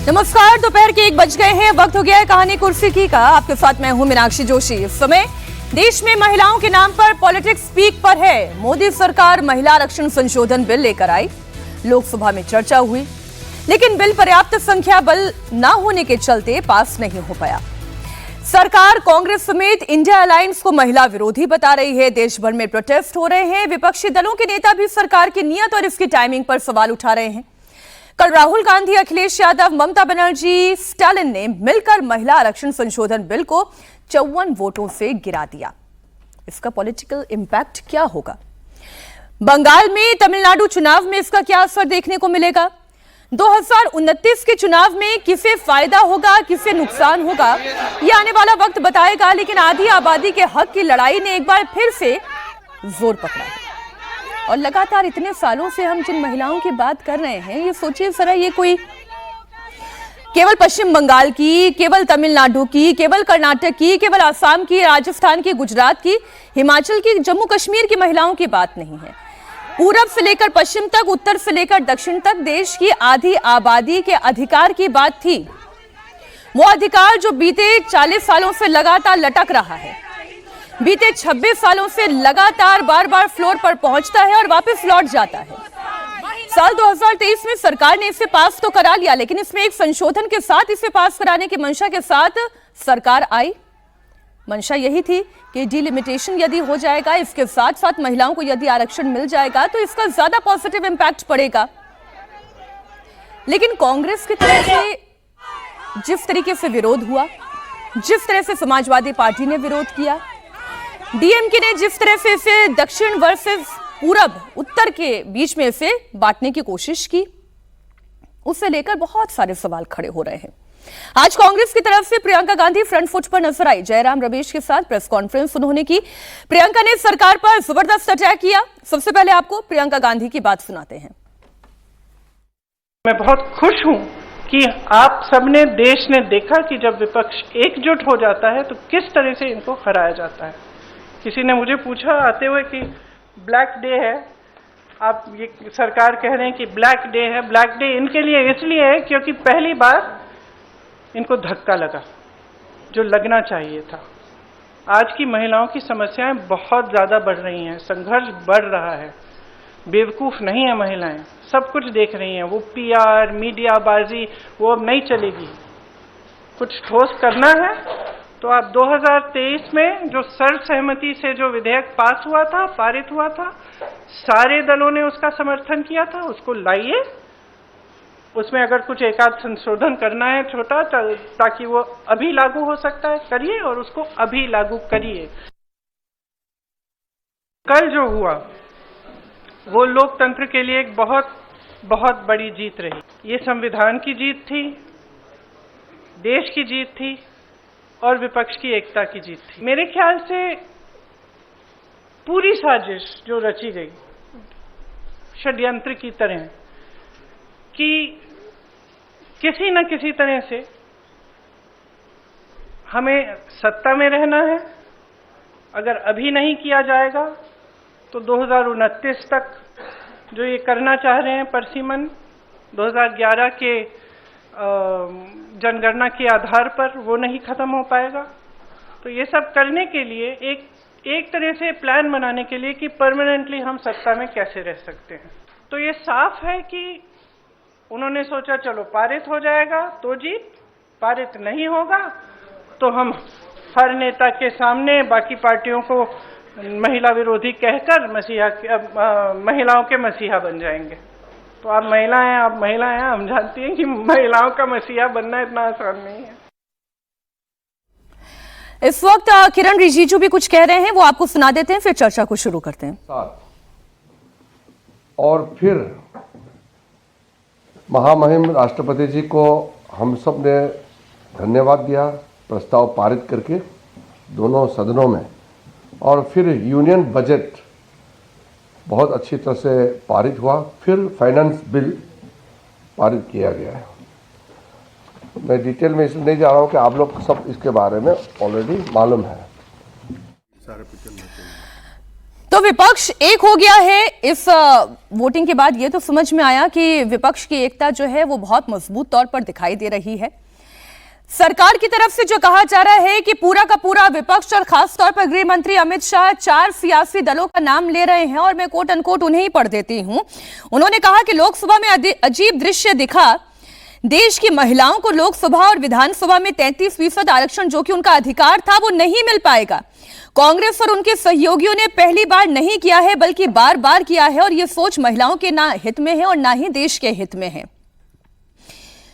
नमस्कार, दोपहर के 1 बज गए हैं। वक्त हो गया है कहानी कुर्सी की का। आपके साथ मैं हूं मीनाक्षी जोशी। इस समय देश में महिलाओं के नाम पर पॉलिटिक्स पीक पर है। मोदी सरकार महिला आरक्षण संशोधन बिल लेकर आई, लोकसभा में चर्चा हुई, लेकिन बिल पर्याप्त संख्या बल न होने के चलते पास नहीं हो पाया। सरकार कांग्रेस समेत इंडिया अलायंस को महिला विरोधी बता रही है। देश भर में प्रोटेस्ट हो रहे हैं। विपक्षी दलों के नेता भी सरकार की नीयत और इसकी टाइमिंग पर सवाल उठा रहे हैं। कल राहुल गांधी, अखिलेश यादव, ममता बनर्जी, स्टालिन ने मिलकर महिला आरक्षण संशोधन बिल को 54 वोटों से गिरा दिया। इसका पॉलिटिकल इंपैक्ट क्या होगा? बंगाल में, तमिलनाडु चुनाव में इसका क्या असर देखने को मिलेगा? 2029 के चुनाव में किसे फायदा होगा, किसे नुकसान होगा, यह आने वाला वक्त बताएगा। लेकिन आधी आबादी के हक की लड़ाई ने एक बार फिर से जोर पकड़ा है और लगातार इतने सालों से हम जिन महिलाओं की बात कर रहे हैं, ये सोचिए जरा, ये कोई केवल पश्चिम बंगाल की, केवल तमिलनाडु की, केवल कर्नाटक की, केवल आसाम की, राजस्थान की, गुजरात की, हिमाचल की, जम्मू कश्मीर की महिलाओं की बात नहीं है। पूरब से लेकर पश्चिम तक, उत्तर से लेकर दक्षिण तक देश की आधी आबादी के अधिकार की बात थी। वो अधिकार जो बीते 40 सालों से लगातार लटक रहा है, बीते 26 सालों से लगातार बार बार फ्लोर पर पहुंचता है और वापस लौट जाता है। साल 2023 में सरकार ने इसे पास तो करा लिया, लेकिन इसमें एक संशोधन के साथ इसे पास कराने की मंशा के साथ सरकार आई। मंशा यही थी कि डिलिमिटेशन यदि हो जाएगा, इसके साथ साथ महिलाओं को यदि आरक्षण मिल जाएगा तो इसका ज्यादा पॉजिटिव इंपैक्ट पड़ेगा। लेकिन कांग्रेस की तरफ से जिस तरीके से विरोध हुआ, जिस तरह से समाजवादी पार्टी ने विरोध किया, डीएमके ने जिस तरह से इसे दक्षिण वर्सेस पूरब, उत्तर के बीच में इसे बांटने की कोशिश की, उससे लेकर बहुत सारे सवाल खड़े हो रहे हैं। आज कांग्रेस की तरफ से प्रियंका गांधी फ्रंट फुट पर नजर आई। जयराम रमेश के साथ प्रेस कॉन्फ्रेंस उन्होंने की। प्रियंका ने सरकार पर जबरदस्त अटैक किया। सबसे पहले आपको प्रियंका गांधी की बात सुनाते हैं। मैं बहुत खुश हूं कि आप सबने, देश ने देखा कि जब विपक्ष एकजुट हो जाता है तो किस तरह से इनको हराया जाता है। किसी ने मुझे पूछा आते हुए कि ब्लैक डे है, आप ये सरकार कह रहे हैं कि ब्लैक डे है। ब्लैक डे इनके लिए इसलिए है क्योंकि पहली बार इनको धक्का लगा जो लगना चाहिए था। आज की महिलाओं की समस्याएं बहुत ज्यादा बढ़ रही हैं, संघर्ष बढ़ रहा है। बेवकूफ नहीं है महिलाएं, सब कुछ देख रही हैं। वो पीआर, मीडियाबाजी वो अब नहीं चलेगी। कुछ ठोस करना है तो आप 2023 में जो सर्वसहमति से जो विधेयक पास हुआ था, पारित हुआ था, सारे दलों ने उसका समर्थन किया था, उसको लाइए। उसमें अगर कुछ एकाध संशोधन करना है छोटा, ताकि वो अभी लागू हो सकता है, करिए और उसको अभी लागू करिए। कल जो हुआ वो लोकतंत्र के लिए एक बहुत बहुत बड़ी जीत रही। ये संविधान की जीत थी, देश की जीत थी और विपक्ष की एकता की जीत थी। मेरे ख्याल से पूरी साजिश जो रची गई षड्यंत्र की तरह, कि किसी न किसी तरह से हमें सत्ता में रहना है। अगर अभी नहीं किया जाएगा तो 2029 तक जो ये करना चाह रहे हैं परसिमन, 2011 के जनगणना के आधार पर, वो नहीं खत्म हो पाएगा। तो ये सब करने के लिए एक तरह से प्लान बनाने के लिए कि परमानेंटली हम सत्ता में कैसे रह सकते हैं। तो ये साफ है कि उन्होंने सोचा चलो पारित हो जाएगा तो जीत, पारित नहीं होगा तो हम हर नेता के सामने बाकी पार्टियों को महिला विरोधी कहकर महिलाओं के मसीहा बन जाएंगे। तो आप महिला हैं, हम जानती हैं कि महिलाओं का मसीहा बनना इतना आसान नहीं है। इस वक्त किरण रिजिजू भी कुछ कह रहे हैं, वो आपको सुना देते हैं, फिर चर्चा को शुरू करते हैं। और फिर महामहिम राष्ट्रपति जी को हम सब ने धन्यवाद दिया, प्रस्ताव पारित करके दोनों सदनों में। और फिर यूनियन बजट बहुत अच्छी तरह से पारित हुआ। फिर फाइनेंस बिल पारित किया गया है। मैं डिटेल में इसलिए नहीं जा रहा हूं कि आप लोग सब इसके बारे में ऑलरेडी मालूम है। तो विपक्ष एक हो गया है। इस वोटिंग के बाद ये तो समझ में आया कि विपक्ष की एकता जो है वो बहुत मजबूत तौर पर दिखाई दे रही है। सरकार की तरफ से जो कहा जा रहा है कि पूरा का पूरा विपक्ष और खासतौर पर गृह मंत्री अमित शाह 4 सियासी दलों का नाम ले रहे हैं और मैं कोट अनकोट उन्हें ही पढ़ देती हूं। उन्होंने कहा कि लोकसभा में अजीब दृश्य दिखा। देश की महिलाओं को लोकसभा और विधानसभा में 33% आरक्षण जो कि उनका अधिकार था वो नहीं मिल पाएगा। कांग्रेस और उनके सहयोगियों ने पहली बार नहीं किया है बल्कि बार बार किया है और यह सोच महिलाओं के ना हित में है और ना ही देश के हित में है।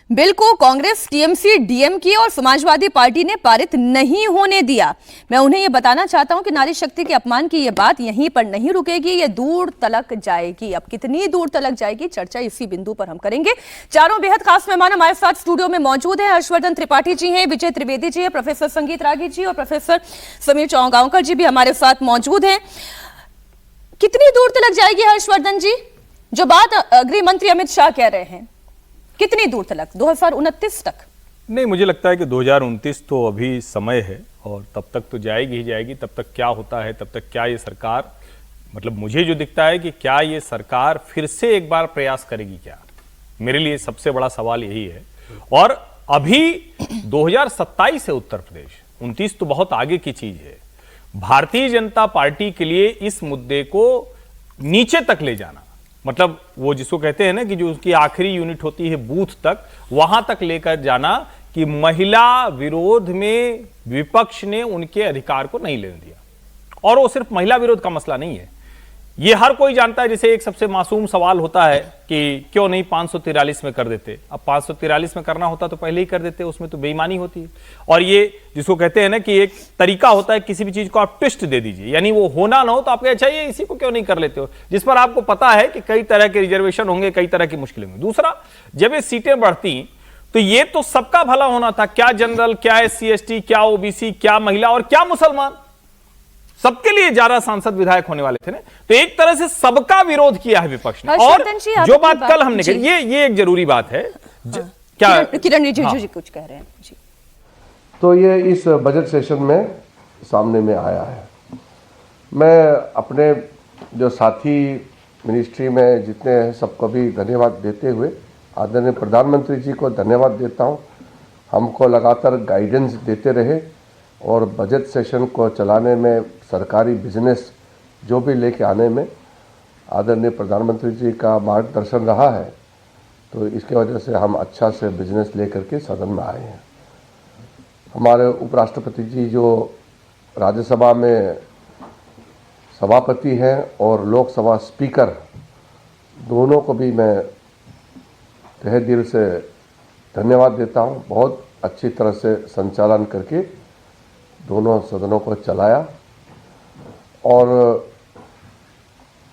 बिल को कांग्रेस, टीएमसी, डीएमके और समाजवादी पार्टी ने पारित नहीं होने दिया। मैं उन्हें यह बताना चाहता हूं कि नारी शक्ति के अपमान की यह बात यहीं पर नहीं रुकेगी, यह दूर तलक जाएगी। अब कितनी दूर तलक जाएगी, चर्चा इसी बिंदु पर हम करेंगे। चारों बेहद खास मेहमान हमारे साथ स्टूडियो में मौजूद हैं। हर्षवर्धन त्रिपाठी जी हैं, विजय त्रिवेदी जी हैं, प्रोफेसर संगीत रागी जी और प्रोफेसर समीर चौगांवकर जी भी हमारे साथ मौजूद हैं। कितनी दूर तलक जाएगी हर्षवर्धन जी जो बात गृह मंत्री अमित शाह कह रहे हैं? कितनी दूर तक? 2029 तक? नहीं, मुझे लगता है कि 2029 तो अभी समय है और तब तक तो जाएगी ही जाएगी। तब तक क्या होता है, तब तक क्या ये सरकार, मतलब मुझे जो दिखता है कि क्या ये सरकार फिर से एक बार प्रयास करेगी क्या, मेरे लिए सबसे बड़ा सवाल यही है। और अभी 2027 है उत्तर प्रदेश, 29 तो बहुत आगे की चीज है। भारतीय जनता पार्टी के लिए इस मुद्दे को नीचे तक ले जाना, मतलब वो जिसको कहते हैं ना कि जो उसकी आखिरी यूनिट होती है बूथ तक, वहां तक लेकर जाना कि महिला विरोध में विपक्ष ने उनके अधिकार को नहीं लेने दिया। और वो सिर्फ महिला विरोध का मसला नहीं है, ये हर कोई जानता है। जैसे एक सबसे मासूम सवाल होता है कि क्यों नहीं 543 में कर देते। अब 543 में करना होता तो पहले ही कर देते, उसमें तो बेईमानी होती है। और ये जिसको कहते हैं ना कि एक तरीका होता है किसी भी चीज को आप ट्विस्ट दे दीजिए, यानी वो होना ना हो तो आप कहे अच्छा ये इसी को क्यों नहीं कर लेते हो, जिस पर आपको पता है कि कई तरह के रिजर्वेशन होंगे, कई तरह की मुश्किलें होंगी। दूसरा, जब ये सीटें बढ़ती तो ये तो सबका भला होना था, क्या जनरल, क्या SC ST, क्या OBC, क्या महिला और क्या मुसलमान, सबके लिए 11 सांसद विधायक होने वाले थे ना। तो एक तरह से सबका विरोध किया है विपक्ष ने। और जो बात कल हमने कही, ये एक जरूरी बात है। क्या किरण रिजिजू जी कुछ कह रहे हैं जी? तो ये इस बजट सेशन में सामने में आया है। मैं अपने जो साथी मिनिस्ट्री में जितने हैं सबको भी धन्यवाद देते हुए आदरणीय प्रधानमंत्री जी को धन्यवाद देता हूं। हमको लगातार गाइडेंस देते रहे और बजट सेशन को चलाने में, सरकारी बिजनेस जो भी लेके आने में आदरणीय प्रधानमंत्री जी का मार्गदर्शन रहा है। तो इसके वजह से हम अच्छा से बिजनेस लेकर के सदन में आए हैं। हमारे उपराष्ट्रपति जी जो राज्यसभा में सभापति हैं और लोकसभा स्पीकर, दोनों को भी मैं तहे दिल से धन्यवाद देता हूं। बहुत अच्छी तरह से संचालन करके दोनों सदनों को चलाया। और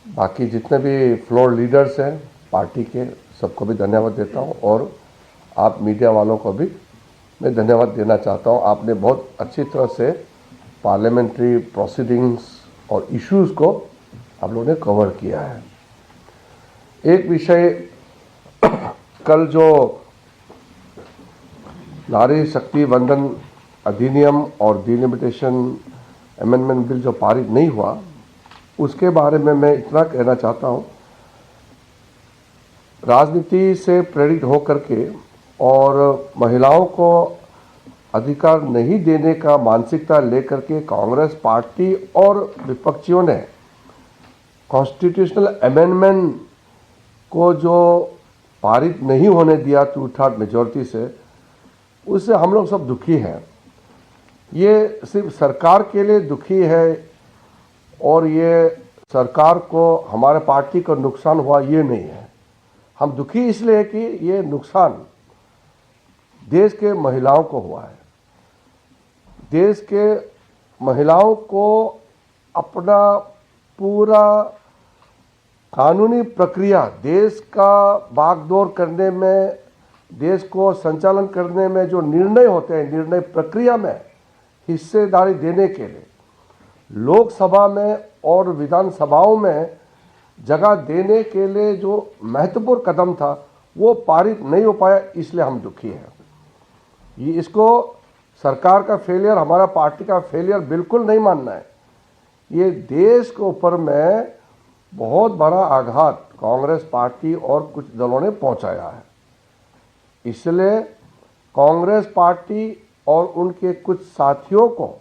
बाकी जितने भी फ्लोर लीडर्स हैं पार्टी के, सबको भी धन्यवाद देता हूं। और आप मीडिया वालों को भी मैं धन्यवाद देना चाहता हूं। आपने बहुत अच्छी तरह से पार्लियामेंट्री प्रोसीडिंग्स और इश्यूज को आप लोगों ने कवर किया है। एक विषय कल जो नारी शक्ति वंदन अधिनियम और डिलिमिटेशन अमेंडमेंट बिल जो पारित नहीं हुआ, उसके बारे में मैं इतना कहना चाहता हूं, राजनीति से प्रेरित होकर के और महिलाओं को अधिकार नहीं देने का मानसिकता लेकर के कांग्रेस पार्टी और विपक्षियों ने कॉन्स्टिट्यूशनल अमेंडमेंट को जो पारित नहीं होने दिया 2/3 मेजॉरिटी से, उससे हम लोग सब दुखी हैं। ये सिर्फ सरकार के लिए दुखी है और ये सरकार को, हमारे पार्टी को नुकसान हुआ ये नहीं है। हम दुखी इसलिए कि ये नुकसान देश के महिलाओं को हुआ है। देश के महिलाओं को अपना पूरा कानूनी प्रक्रिया, देश का बागडोर करने में, देश को संचालन करने में जो निर्णय होते हैं, निर्णय प्रक्रिया में हिस्सेदारी देने के लिए लोकसभा में और विधानसभाओं में जगह देने के लिए जो महत्वपूर्ण कदम था वो पारित नहीं हो पाया, इसलिए हम दुखी हैं। ये इसको सरकार का फेलियर, हमारा पार्टी का फेलियर बिल्कुल नहीं मानना है। ये देश के ऊपर में बहुत बड़ा आघात कांग्रेस पार्टी और कुछ दलों ने पहुंचाया है। इसलिए कांग्रेस पार्टी और उनके कुछ साथियों को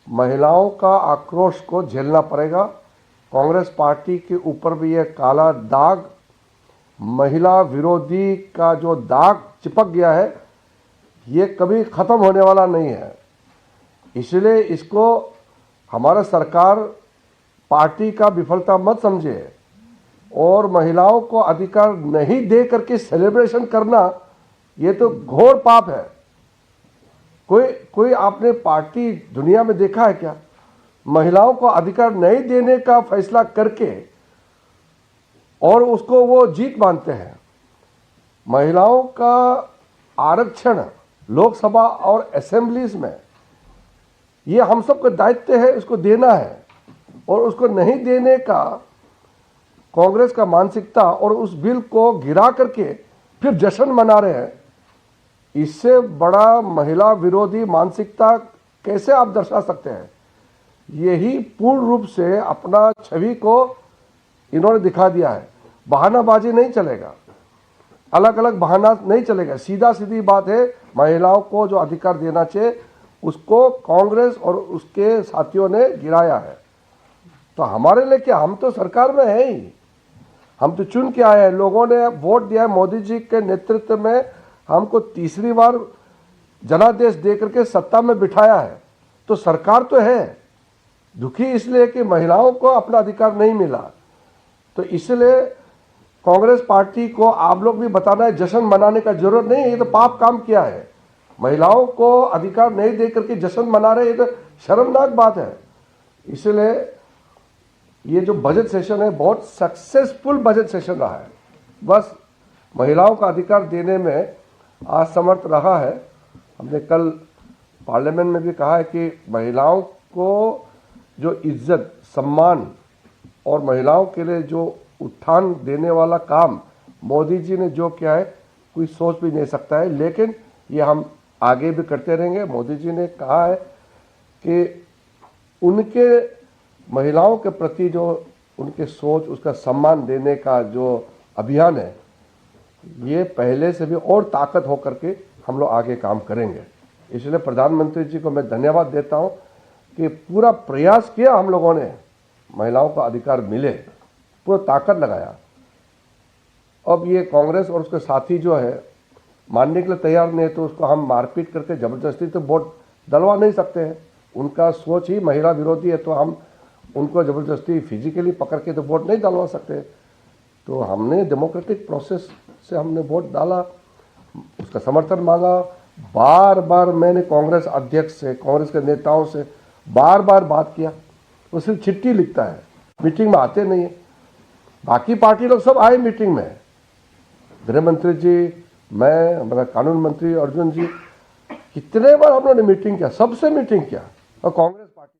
महिलाओं का आक्रोश को झेलना पड़ेगा। कांग्रेस पार्टी के ऊपर भी यह काला दाग, महिला विरोधी का जो दाग चिपक गया है, ये कभी ख़त्म होने वाला नहीं है। इसलिए इसको हमारा सरकार पार्टी का विफलता मत समझे और महिलाओं को अधिकार नहीं दे करके सेलिब्रेशन करना ये तो घोर पाप है। कोई आपने पार्टी दुनिया में देखा है क्या? महिलाओं को अधिकार नहीं देने का फैसला करके और उसको वो जीत मानते हैं। महिलाओं का आरक्षण लोकसभा और असेंबलीज में ये हम सबका दायित्व है, उसको देना है। और उसको नहीं देने का कांग्रेस का मानसिकता और उस बिल को गिरा करके फिर जश्न मना रहे हैं, इससे बड़ा महिला विरोधी मानसिकता कैसे आप दर्शा सकते हैं? यही पूर्ण रूप से अपना छवि को इन्होंने दिखा दिया है। बहानाबाजी नहीं चलेगा, अलग अलग बहाना नहीं चलेगा। सीधा सीधी बात है, महिलाओं को जो अधिकार देना चाहिए उसको कांग्रेस और उसके साथियों ने गिराया है। तो हमारे लिए क्या, हम तो सरकार में है ही, हम तो चुन के आए हैं। लोगों ने वोट दिया है, मोदी जी के नेतृत्व में हमको तीसरी बार जनादेश दे करके सत्ता में बिठाया है। तो सरकार तो है, दुखी इसलिए कि महिलाओं को अपना अधिकार नहीं मिला। तो इसलिए कांग्रेस पार्टी को आप लोग भी बताना है, जश्न मनाने का जरूरत नहीं है, ये तो पाप काम किया है। महिलाओं को अधिकार नहीं दे करके जश्न मना रहे, ये तो शर्मनाक बात है। इसलिए ये जो बजट सेशन है बहुत सक्सेसफुल बजट सेशन रहा है। बस महिलाओं का अधिकार देने में असमर्थ रहा है। हमने कल पार्लियामेंट में भी कहा है कि महिलाओं को जो इज्जत, सम्मान और महिलाओं के लिए जो उत्थान देने वाला काम मोदी जी ने जो किया है, कोई सोच भी नहीं सकता है। लेकिन ये हम आगे भी करते रहेंगे। मोदी जी ने कहा है कि उनके महिलाओं के प्रति जो उनके सोच, उसका सम्मान देने का जो अभियान है, ये पहले से भी और ताकत हो करके हम लोग आगे काम करेंगे। इसलिए प्रधानमंत्री जी को मैं धन्यवाद देता हूं कि पूरा प्रयास किया हम लोगों ने, महिलाओं को अधिकार मिले, पूरा ताकत लगाया। अब ये कांग्रेस और उसके साथी जो है मानने के लिए तैयार नहीं है, तो उसको हम मारपीट करके जबरदस्ती तो वोट डलवा नहीं सकते हैं। उनका सोच ही महिला विरोधी है, तो हम उनको जबरदस्ती फिजिकली पकड़ के तो वोट नहीं डलवा सकते। तो हमने डेमोक्रेटिक प्रोसेस से हमने वोट डाला, उसका समर्थन मांगा। बार बार मैंने कांग्रेस अध्यक्ष से, कांग्रेस के नेताओं से बार बार बात किया। वो सिर्फ चिट्ठी लिखता है, मीटिंग में आते नहीं है। बाकी पार्टी लोग सब आए मीटिंग में, गृह मंत्री जी, मैं, हमारा कानून मंत्री अर्जुन जी, कितने बार हम लोगों ने मीटिंग किया, सबसे मीटिंग किया। और कांग्रेस पार्टी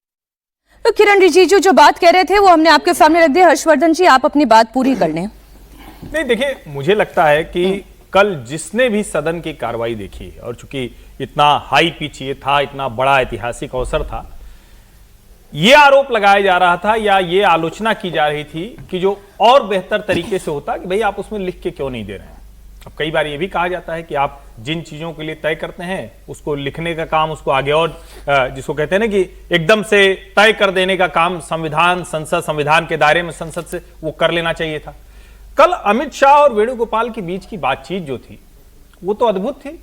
तो किरण रिजिजू जो बात कह रहे थे वो हमने आपके सामने रख दी। हर्षवर्धन जी, आप अपनी बात पूरी कर लें। नहीं, देखिए, मुझे लगता है कि कल जिसने भी सदन की कार्रवाई देखी, और चूंकि इतना हाई पिच ये था, इतना बड़ा ऐतिहासिक अवसर था, ये आरोप लगाया जा रहा था या ये आलोचना की जा रही थी कि जो और बेहतर तरीके से होता कि भाई आप उसमें लिख के क्यों नहीं दे रहे हैं। अब कई बार ये भी कहा जाता है कि आप जिन चीजों के लिए तय करते हैं उसको लिखने का काम, उसको आगे और जिसको कहते हैं ना कि एकदम से तय कर देने का काम संविधान, संसद, संविधान के दायरे में संसद से वो कर लेना चाहिए था। कल अमित शाह और वेणुगोपाल के बीच की बातचीत जो थी वो तो अद्भुत थी।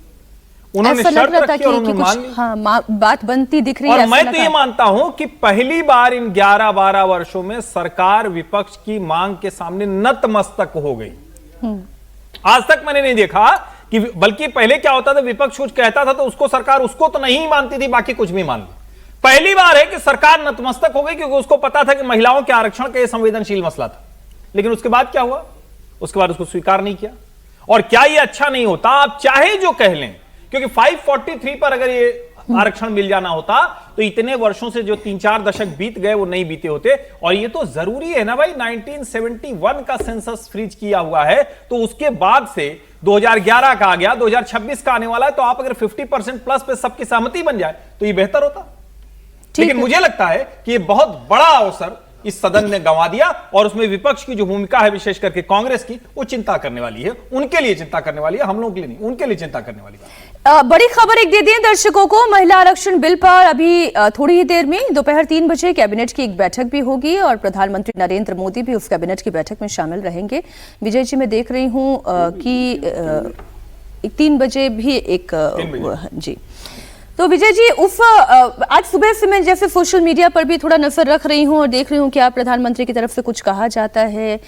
उन्होंने शर्त रखी और उन्होंने मान ली। हाँ, बात बनती दिख रही है। और मैं तो ये मानता हूं कि पहली बार इन 11-12 वर्षों में सरकार विपक्ष की मांग के सामने नतमस्तक हो गई। आज तक मैंने नहीं देखा कि, बल्कि पहले क्या होता था, विपक्ष कुछ कहता था तो उसको सरकार उसको तो नहीं मानती थी, बाकी कुछ भी मान ली। पहली बार है कि सरकार नतमस्तक हो गई, क्योंकि उसको पता था कि महिलाओं के आरक्षण का यह संवेदनशील मसला था। लेकिन उसके बाद क्या हुआ? उसके बाद उसको स्वीकार नहीं किया। और क्या यह अच्छा नहीं होता? आप चाहे जो कह लें, क्योंकि 543 पर अगर ये आरक्षण मिल जाना होता तो इतने वर्षों से जो 3-4 दशक बीत गए वो नहीं बीते होते। और ये तो जरूरी है ना भाई, 1971 का सेंसस फ्रीज किया हुआ है, तो उसके बाद से 2011 का आ गया, 2026 का आने वाला है, तो आप अगर 50% प्लस पे सबकी सहमति बन जाए तो ये बेहतर होता। लेकिन मुझे लगता है कि ये बहुत बड़ा अवसर इस सदन ने गंवा दिया और उसमें विपक्ष की जो भूमिका है विशेष करके कांग्रेस की, वो चिंता करने वाली है, उनके लिए चिंता करने वाली है, हम लोगों के लिए नहीं, उनके लिए चिंता करने वाली है। बड़ी खबर एक दे दें दर्शकों को, महिला आरक्षण बिल पर अभी थोड़ी ही देर में दोपहर 3 बजे कैबिनेट की एक बैठक भी होगी और प्रधानमंत्री नरेंद्र मोदी भी उस कैबिनेट की बैठक में शामिल रहेंगे। विजय जी, मैं देख रही हूं कि 3 बजे भी एक जी। तो विजय जी, आज सुबह से मैं जैसे सोशल मीडिया पर भी थोड़ा नजर रख रही हूं और देख रही हूं क्या प्रधानमंत्री की तरफ से कुछ कहा जाता है,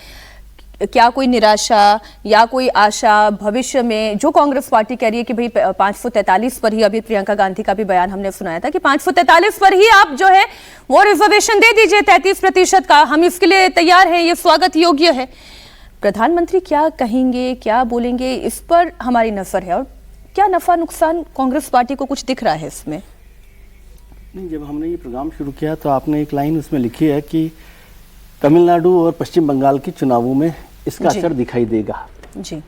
क्या कोई निराशा या कोई आशा भविष्य में, जो कांग्रेस पार्टी कह रही है कि भाई 543 पर ही, अभी प्रियंका गांधी का भी बयान हमने सुनाया था कि 543 पर ही आप जो है वो रिजर्वेशन दे दीजिए 33% का, हम इसके लिए तैयार हैं, ये स्वागत योग्य है। प्रधानमंत्री क्या कहेंगे, क्या बोलेंगे, इस पर हमारी नजर है। और क्या नफा नुकसान कांग्रेस पार्टी को कुछ दिख रहा है इसमें? नहीं, जब हमने ये प्रोग्राम शुरू किया तो आपने एक लाइन उसमें लिखी है कि तमिलनाडु और पश्चिम बंगाल के चुनावों में इसका असर दिखाई देगा जी।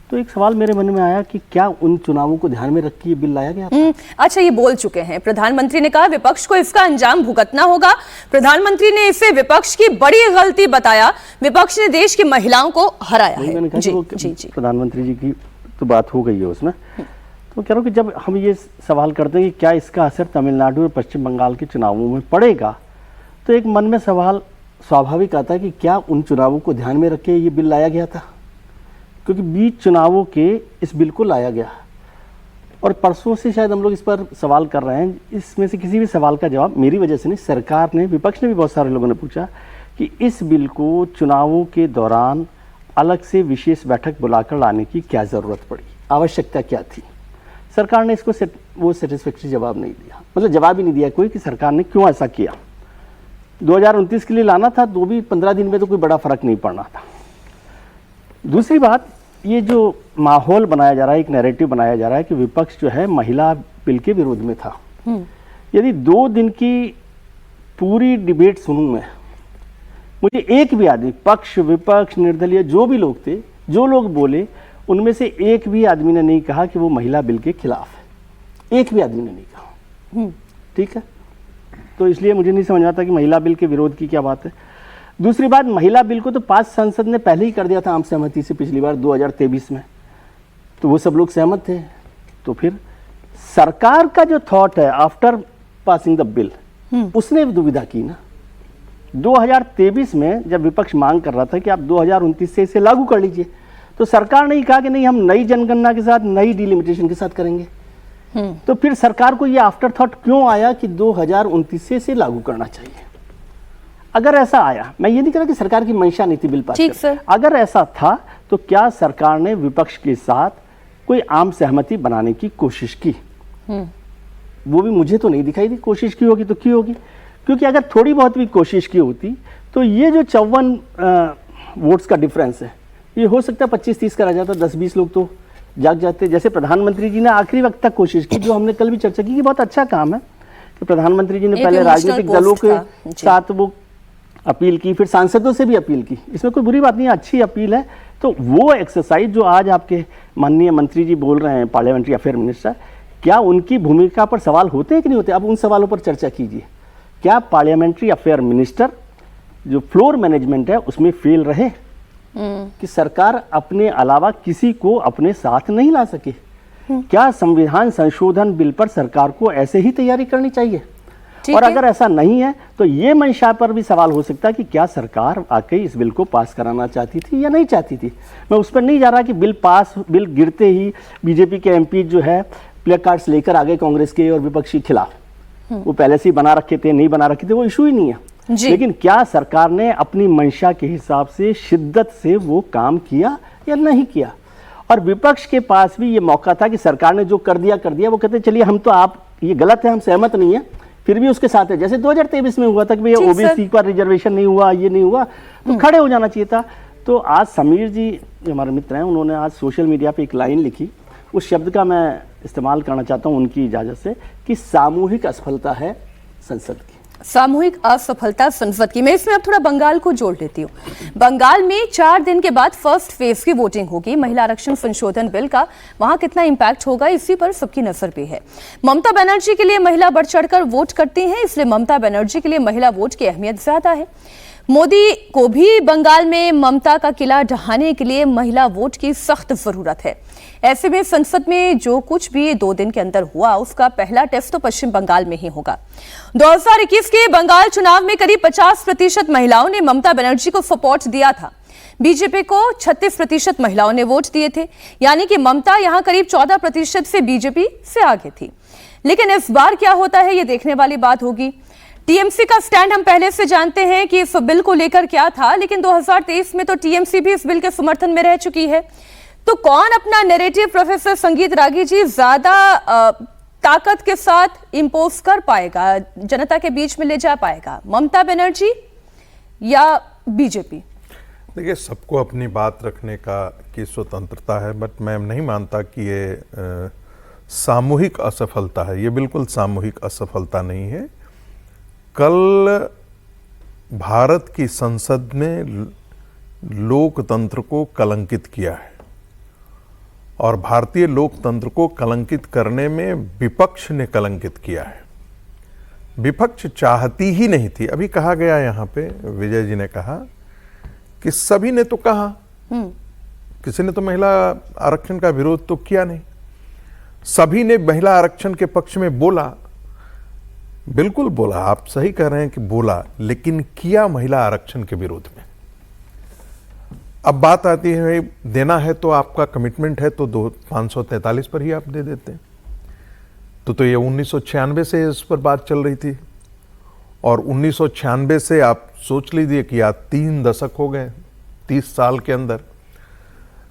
तो एक सवाल मेरे मन में आया कि क्या उन चुनावों को ध्यान में रख के ये बिल लाया गया था? अच्छा, ये बोल चुके हैं प्रधानमंत्री ने कहा विपक्ष को इसका अंजाम भुगतना होगा। प्रधानमंत्री ने इसे विपक्ष की बड़ी गलती बताया, विपक्ष ने देश की महिलाओं को हराया है। मैंने कहा जी, वो जी, जी। प्रधानमंत्री जी की तो बात हो गई है उसमें, तो कह रहा हूँ कि जब हम ये सवाल करते हैं कि क्या इसका असर तमिलनाडु और पश्चिम बंगाल के चुनावों में पड़ेगा, तो एक मन में सवाल स्वाभाविक आता है कि क्या उन चुनावों को ध्यान में रख के ये बिल लाया गया था, क्योंकि बीच चुनावों के इस बिल को लाया गया और परसों से शायद हम लोग इस पर सवाल कर रहे हैं। इसमें से किसी भी सवाल का जवाब मेरी वजह से नहीं, सरकार ने, विपक्ष ने भी बहुत सारे लोगों ने पूछा कि इस बिल को चुनावों के दौरान अलग से विशेष बैठक बुलाकर लाने की क्या ज़रूरत पड़ी, आवश्यकता क्या थी। सरकार ने इसको वो सेटिस्फैक्ट्री जवाब नहीं दिया, मतलब जवाब ही नहीं दिया कोई कि सरकार ने क्यों ऐसा किया। 2029 के लिए लाना था तो भी 15 दिन में तो कोई बड़ा फर्क नहीं पड़ना था। दूसरी बात, ये जो माहौल बनाया जा रहा है, एक नैरेटिव बनाया जा रहा है कि विपक्ष जो है महिला बिल के विरोध में था। यदि 2 दिन की पूरी डिबेट सुनूं मैं, मुझे एक भी आदमी, पक्ष विपक्ष निर्दलीय जो भी लोग थे, जो लोग बोले, उनमें से एक भी आदमी ने नहीं कहा कि वो महिला बिल के खिलाफ है। एक भी आदमी ने नहीं कहा। ठीक है, तो इसलिए मुझे नहीं समझ आता कि महिला बिल के विरोध की क्या बात है। दूसरी बात, महिला बिल को तो 5 संसद ने पहले ही कर दिया था आम सहमति से, पिछली बार 2023 में, तो वो सब लोग सहमत थे। तो फिर सरकार का जो थॉट है आफ्टर पासिंग द बिल, उसने दुविधा की ना। 2023 में जब विपक्ष मांग कर रहा था कि आप 2029 से इसे लागू कर लीजिए, तो सरकार ने कहा कि नहीं, हम नई जनगणना के साथ, नई डिलिमिटेशन के साथ करेंगे। तो फिर सरकार को यह आफ्टर थॉट क्यों आया कि 2029 से इसे लागू करना चाहिए? अगर ऐसा आया, मैं ये नहीं कह रहा कि सरकार की मंशा नहीं थी बिल पास करने, अगर ऐसा था तो क्या सरकार ने विपक्ष के साथ कोई आम सहमति बनाने की कोशिश की? वो भी मुझे तो नहीं दिखाई दी। कोशिश की होगी तो की होगी, क्योंकि अगर थोड़ी बहुत भी कोशिश की होती तो ये जो 54 वोट्स का डिफरेंस है, ये हो सकता है 25-30 का रह जाता, 10-20 लोग तो जाग जाते। जैसे प्रधानमंत्री जी ने आखिरी वक्त तक कोशिश की, जो हमने कल भी चर्चा की कि बहुत अच्छा काम है कि प्रधानमंत्री जी ने पहले राजनीतिक दलों के साथ वो अपील की, फिर सांसदों से भी अपील की। इसमें कोई बुरी बात नहीं है, अच्छी अपील है। तो वो एक्सरसाइज जो आज आपके माननीय मंत्री जी बोल रहे हैं, पार्लियामेंट्री अफेयर मिनिस्टर, क्या उनकी भूमिका पर सवाल होते हैं कि नहीं होते? अब उन सवालों पर चर्चा कीजिए। क्या पार्लियामेंट्री अफेयर मिनिस्टर जो फ्लोर मैनेजमेंट है उसमें फेल रहे कि सरकार अपने अलावा किसी को अपने साथ नहीं ला सके? क्या संविधान संशोधन बिल पर सरकार को ऐसे ही तैयारी करनी चाहिए? और अगर ऐसा नहीं है तो ये मंशा पर भी सवाल हो सकता है कि क्या सरकार वाकई इस बिल को पास कराना चाहती थी या नहीं चाहती थी। मैं उस पर नहीं जा रहा कि बिल गिरते ही बीजेपी के एमपी जो है प्ले कार्ड्स लेकर आ गए कांग्रेस के और विपक्ष के खिलाफ। वो पहले से ही बना रखे थे, नहीं बना रखे थे, वो इशू ही नहीं है। लेकिन क्या सरकार ने अपनी मंशा के हिसाब से शिद्दत से वो काम किया या नहीं किया? और विपक्ष के पास भी ये मौका था कि सरकार ने जो कर दिया वो कहते चलिए हम तो, आप ये गलत है, हम सहमत नहीं है, फिर भी उसके साथ है। जैसे 2023 में हुआ था कि भैया ओबीसी पर रिजर्वेशन नहीं हुआ, ये नहीं हुआ, तो खड़े हो जाना चाहिए था। तो आज समीर जी जो हमारे मित्र हैं, उन्होंने आज सोशल मीडिया पे एक लाइन लिखी, उस शब्द का मैं इस्तेमाल करना चाहता हूं उनकी इजाजत से, कि सामूहिक असफलता है संसद की। सामूहिक असफलता संसद की। मैं इसमें अब थोड़ा बंगाल को जोड़ लेती हूँ। बंगाल में 4 दिन के बाद फर्स्ट फेज की वोटिंग होगी महिला आरक्षण संशोधन बिल का। वहां कितना इंपैक्ट होगा इसी पर सबकी नजर भी है। ममता बनर्जी के लिए महिला बढ़ चढ़कर वोट करती हैं, इसलिए ममता बनर्जी के लिए महिला वोट की अहमियत ज्यादा है। मोदी को भी बंगाल में ममता का किला ढहाने के लिए महिला वोट की सख्त जरूरत है। ऐसे में संसद में जो कुछ भी 2 दिन के अंदर हुआ उसका पहला टेस्ट तो पश्चिम बंगाल में ही होगा। 2021 के बंगाल चुनाव में करीब 50% महिलाओं ने ममता बनर्जी को सपोर्ट दिया था। बीजेपी को 36% महिलाओं ने वोट दिए थे, यानी कि ममता यहां करीब 14% से बीजेपी से आगे थी। लेकिन इस बार क्या होता है ये देखने वाली बात होगी। टीएमसी का स्टैंड हम पहले से जानते हैं कि इस बिल को लेकर क्या था, लेकिन 2023 में तो टीएमसी भी इस बिल के समर्थन में रह चुकी है। तो कौन अपना नैरेटिव प्रोफेसर संगीत रागी जी ज्यादा ताकत के साथ इंपोज कर पाएगा, जनता के बीच में ले जा पाएगा, ममता बनर्जी या बीजेपी? देखिए, सबको अपनी बात रखने की स्वतंत्रता है, बट मैं नहीं मानता कि ये सामूहिक असफलता है। ये बिल्कुल सामूहिक असफलता नहीं है। कल भारत की संसद ने लोकतंत्र को कलंकित किया है और भारतीय लोकतंत्र को कलंकित करने में विपक्ष ने कलंकित किया है। विपक्ष चाहती ही नहीं थी। अभी कहा गया यहाँ पे, विजय जी ने कहा कि सभी ने तो कहा, किसी ने तो महिला आरक्षण का विरोध तो किया नहीं, सभी ने महिला आरक्षण के पक्ष में बोला। बिल्कुल बोला, आप सही कह रहे हैं कि बोला, लेकिन किया महिला आरक्षण के विरोध में। अब बात आती है देना है तो आपका कमिटमेंट है तो 543 पर ही आप दे देते हैं। तो ये 1996 से इस पर बात चल रही थी और 1996 से आप सोच लीजिए कि आज 3 दशक हो गए 30 साल के अंदर,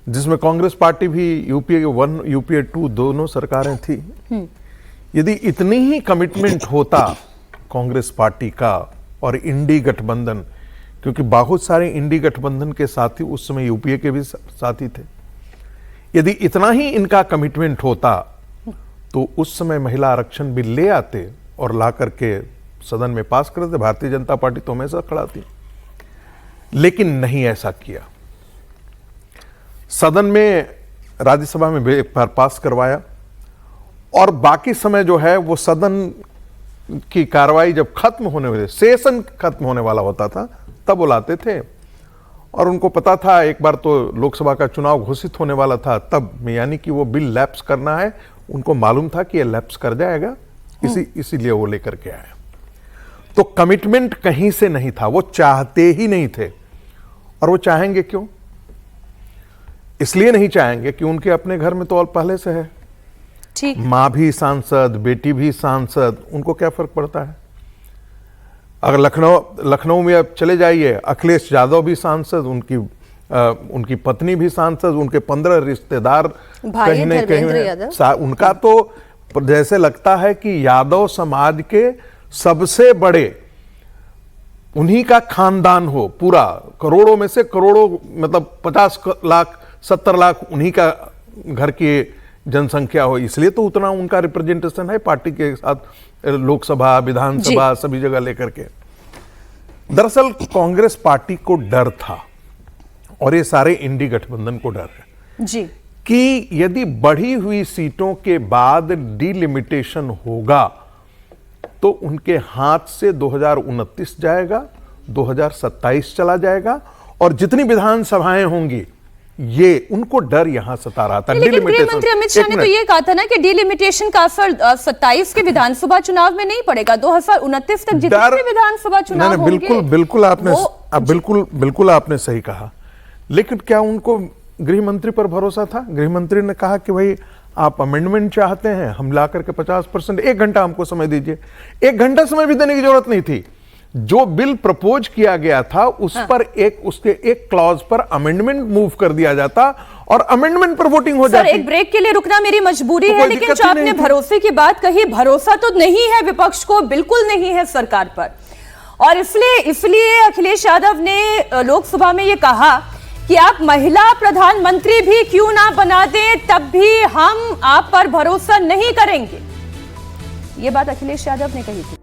जिसमें कांग्रेस पार्टी भी यूपीए 1 यूपीए 2 दोनों सरकारें थी। यदि इतनी ही कमिटमेंट होता कांग्रेस पार्टी का और इंडी गठबंधन, क्योंकि बहुत सारे इंडी गठबंधन के साथी उस समय यूपीए के भी साथी थे, यदि इतना ही इनका कमिटमेंट होता तो उस समय महिला आरक्षण बिल ले आते और ला करके सदन में पास करते। भारतीय जनता पार्टी तो हमेशा खड़ा थी, लेकिन नहीं ऐसा किया। सदन में, राज्यसभा में एक बार पास करवाया और बाकी समय जो है वो सदन की कार्रवाई जब खत्म होने वाले, सेशन खत्म होने वाला होता था, तब बुलाते थे। और उनको पता था एक बार तो लोकसभा का चुनाव घोषित होने वाला था, तब यानी कि वो बिल लैप्स करना है, उनको मालूम था कि ये लैप्स कर जाएगा, इसीलिए वो लेकर के आए। तो कमिटमेंट कहीं से नहीं था, वो चाहते ही नहीं थे। और वो चाहेंगे क्यों? इसलिए नहीं चाहेंगे कि उनके अपने घर में तो और पहले से है, मां भी सांसद, बेटी भी सांसद, उनको क्या फर्क पड़ता है? अगर लखनऊ में अब चले जाइए, अखिलेश यादव भी सांसद, उनकी पत्नी भी सांसद, उनके 15 रिश्तेदार कहीं न कहीं, उनका तो जैसे लगता है कि यादव समाज के सबसे बड़े उन्हीं का खानदान हो पूरा। करोड़ों में से करोड़ों, मतलब 50 लाख 70 लाख उन्हीं का घर की जनसंख्या हो, इसलिए तो उतना उनका रिप्रेजेंटेशन है पार्टी के साथ, लोकसभा, विधानसभा, सभी जगह लेकर के। दरअसल कांग्रेस पार्टी को डर था और ये सारे इंडी गठबंधन को डर है जी कि यदि बढ़ी हुई सीटों के बाद डिलिमिटेशन होगा तो उनके हाथ से 2029 जाएगा, 2027 चला जाएगा और जितनी विधानसभाएं होंगी, ये उनको डर यहां सता रहा था। लेकिन गृह मंत्री अमित शाह ने तो ये कहा था ना कि डिलिमिटेशन का असर 27 के विधानसभा चुनाव में नहीं पड़ेगा, 2029 तक जितने भी विधानसभा चुनाव होंगे। बिल्कुल आपने सही कहा, लेकिन क्या उनको गृह मंत्री पर भरोसा था? गृह मंत्री ने कहा कि भाई आप अमेंडमेंट चाहते हैं, हम ला करके 50%, 1 घंटा हमको समय दीजिए। 1 घंटा समय भी देने की जरूरत नहीं थी। जो बिल प्रपोज किया गया था उस पर उसके एक क्लॉज पर अमेंडमेंट मूव कर दिया जाता और अमेंडमेंट पर वोटिंग हो जाती। एक ब्रेक के लिए रुकना मेरी मजबूरी है, लेकिन जो आपने भरोसे की बात कही, भरोसा तो नहीं है विपक्ष को, बिल्कुल नहीं है सरकार पर। और इसलिए अखिलेश यादव ने लोकसभा में यह कहा कि आप महिला प्रधानमंत्री भी क्यों ना बना दें, तब भी हम आप पर भरोसा नहीं करेंगे। ये बात अखिलेश यादव ने कही थी।